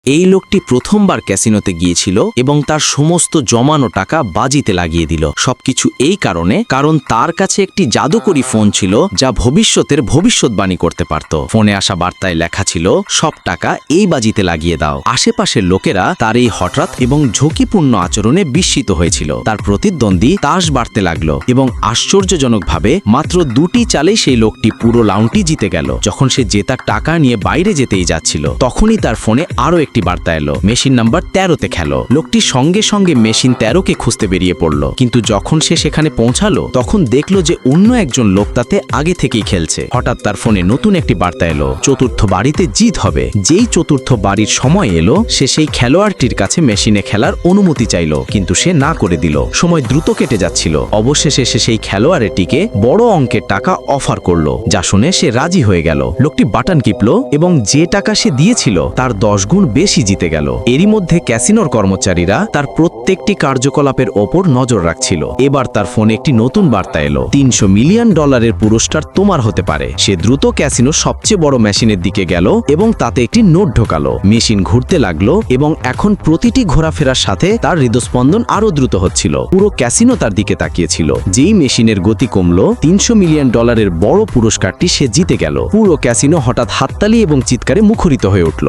এই লোকটি প্রথমবার ক্যাসিনোতে গিয়েছিল এবং তার সমস্ত জমানো টাকা বাজিতে লাগিয়ে দিল। সবকিছু এই কারণ তার কাছে একটি জাদুকরী ফোন ছিল যা ভবিষ্যতের ভবিষ্যৎবাণী করতে পারত। ফোনে আসা বার্তায় লেখা ছিল, সব টাকা এই বাজিতে লাগিয়ে দাও। আশেপাশের লোকেরা তার এই হঠাৎ এবং ঝুঁকিপূর্ণ আচরণে বিস্মিত হয়েছিল। তার প্রতিদ্বন্দ্বী তাস বাড়তে লাগলো এবং আশ্চর্যজনকভাবে মাত্র 2টি চালেই সেই লোকটি পুরো লাউনটি জিতে গেল। যখন সে জেতার টাকা নিয়ে বাইরে যেতেই যাচ্ছিল, তখনই তার ফোনে আরো একটি বার্তা এলো, মেশিন নাম্বার 13তে খেলো। লোকটি সঙ্গে সঙ্গে মেশিন 13কে খুঁজতে বেরিয়ে পড়ল, কিন্তু যখন সে সেখানে পৌঁছালো তখন দেখলো যে অন্য একজন লোক তাতে আগে থেকেই খেলছে। হঠাৎ তার ফোনে নতুন একটি বার্তা এলো, চতুর্থ বাড়িতে জিত হবে। যেই চতুর্থ বাড়ির সময় এলো, সে সেই খেলোয়াড়টির কাছে মেশিনে খেলার অনুমতি চাইল, কিন্তু সে না করে দিল। সময় দ্রুত কেটে যাচ্ছিল। অবশেষে সে সেই খেলোয়াড়টিকে বড় অঙ্কের টাকা অফার করলো, যা শুনে সে রাজি হয়ে গেল। লোকটি বাটন টিপলো এবং যে টাকা সে দিয়েছিল তার 10 গুণ বেশি জিতে গেল। এরই মধ্যে ক্যাসিনোর কর্মচারীরা তার প্রত্যেকটি কার্যকলাপের ওপর নজর রাখছিল। এবার তার ফোনে একটি নতুন বার্তা এলো, $300 মিলিয়ন পুরস্কার তোমার হতে পারে। সে দ্রুত ক্যাসিনোর সবচেয়ে বড় মেশিনের দিকে গেল এবং তাতে একটি নোট ঢোকালো। মেশিন ঘুরতে লাগলো এবং এখন প্রতিটি ঘোরাফেরার সাথে তার হৃদস্পন্দন আরো দ্রুত হচ্ছিল। পুরো ক্যাসিনো তার দিকে তাকিয়েছিল। যেই মেশিনের গতি কমলো, $300 মিলিয়ন বড় পুরস্কারটি সে জিতে গেল। পুরো ক্যাসিনো হঠাৎ হাততালি এবং চিৎকারে মুখরিত হয়ে উঠল।